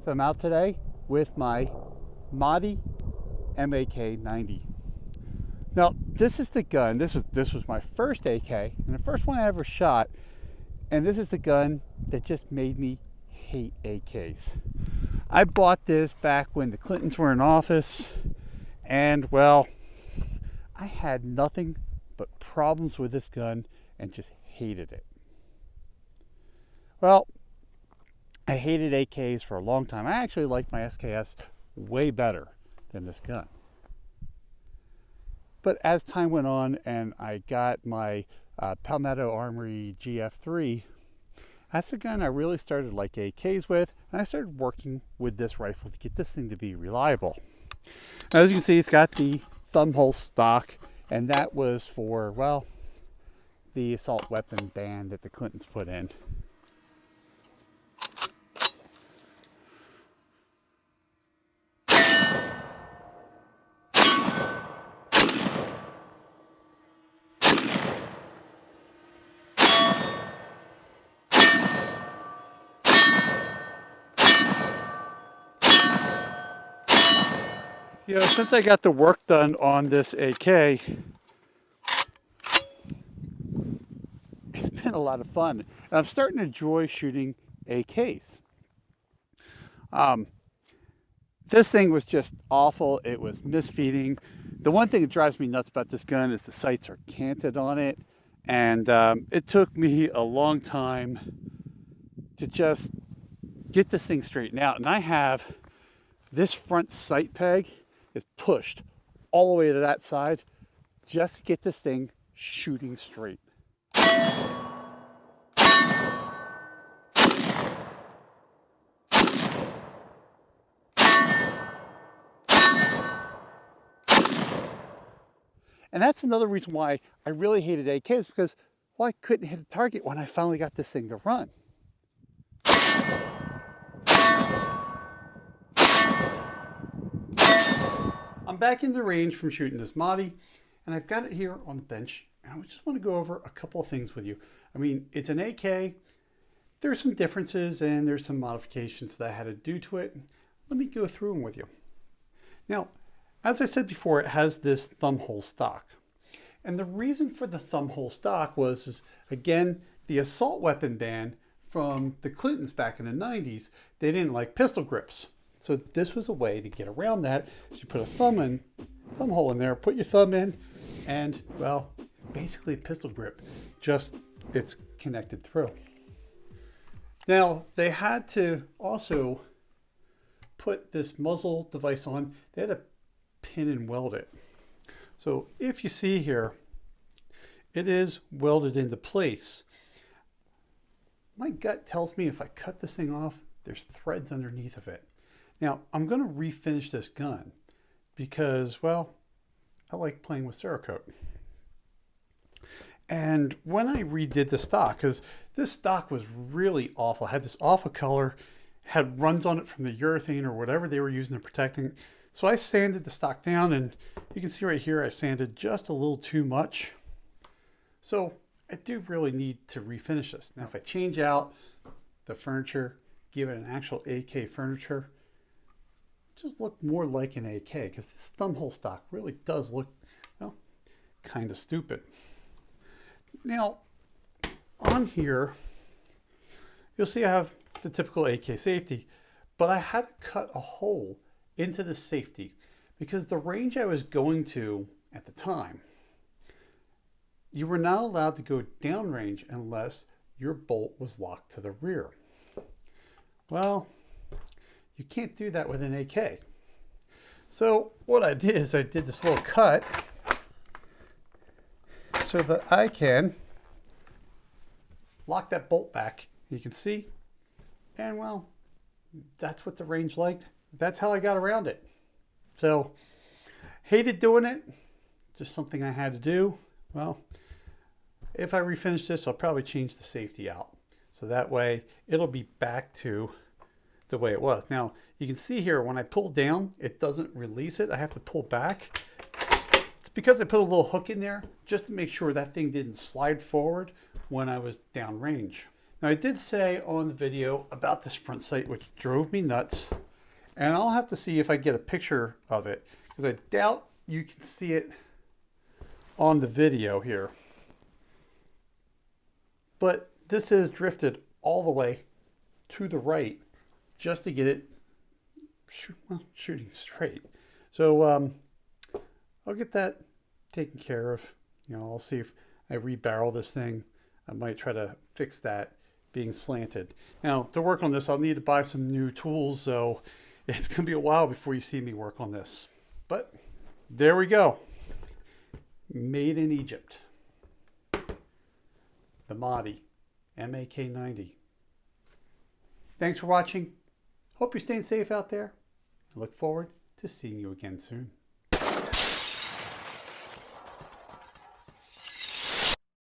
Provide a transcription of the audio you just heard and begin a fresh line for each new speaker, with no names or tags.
So I'm out today with my MAADI MAK-90. Now this is the gun, this was my first AK and the first one I ever shot, and this is the gun that just made me hate AKs. I bought this back when the Clintons were in office, and well, I had nothing but problems with this gun and just hated it. Well, I hated AKs for a long time. I actually liked my SKS way better than this gun. But as time went on and I got my Palmetto Armory GF3, that's the gun I really started like AKs with, and I started working with this rifle to get this thing to be reliable. Now, as you can see, it's got the thumb hole stock, and that was for, well, the assault weapon ban that the Clintons put in. You know, since I got the work done on this AK, it's been a lot of fun. And I'm starting to enjoy shooting AKs. This thing was just awful. It was misfeeding. The one thing that drives me nuts about this gun is the sights are canted on it. And it took me a long time to just get this thing straightened out. And I have this front sight peg is pushed all the way to that side just to get this thing shooting straight. And that's another reason why I really hated AKs, because, well, I couldn't hit a target when I finally got this thing to run. I'm back in the range from shooting this MAADI, and I've got it here on the bench, and I just want to go over a couple of things with you. I mean, it's an AK. There's some differences and there's some modifications that I had to do to it. Let me go through them with you. Now, as I said before, it has this thumb hole stock. And the reason for the thumb hole stock was, again, the assault weapon ban from the Clintons back in the 90s. They didn't like pistol grips. So this was a way to get around that. So you put a thumb hole in there, put your thumb in, and, well, it's basically a pistol grip, just it's connected through. Now, they had to also put this muzzle device on. They had to pin and weld it. So if you see here, it is welded into place. My gut tells me if I cut this thing off, there's threads underneath of it. Now, I'm going to refinish this gun because, well, I like playing with Cerakote. And when I redid the stock, because this stock was really awful, had this awful color, had runs on it from the urethane or whatever they were using to protecting. So I sanded the stock down, and you can see right here I sanded just a little too much. So I do really need to refinish this. Now, if I change out the furniture, give it an actual AK furniture, just look more like an AK, because this thumb hole stock really does look, well, kind of stupid. Now, on here, you'll see I have the typical AK safety, but I had to cut a hole into the safety because the range I was going to at the time, you were not allowed to go downrange unless your bolt was locked to the rear. Well, you can't do that with an AK. So what I did is I did this little cut so that I can lock that bolt back. You can see, and well, that's what the range liked. That's how I got around it. So, hated doing it, just something I had to do. Well, if I refinish this, I'll probably change the safety out. So that way it'll be back to the way it was. Now, you can see here, when I pull down, it doesn't release it. I have to pull back. It's because I put a little hook in there just to make sure that thing didn't slide forward when I was downrange. Now I did say on the video about this front sight, which drove me nuts, and I'll have to see if I get a picture of it, because I doubt you can see it on the video here. But this is drifted all the way to the right just to get it shooting straight. So I'll get that taken care of. I'll see if I rebarrel this thing. I might try to fix that being slanted. Now, to work on this, I'll need to buy some new tools, so it's going to be a while before you see me work on this. But there we go. Made in Egypt. The MAADI MAK90. Thanks for watching. Hope you're staying safe out there. I look forward to seeing you again soon.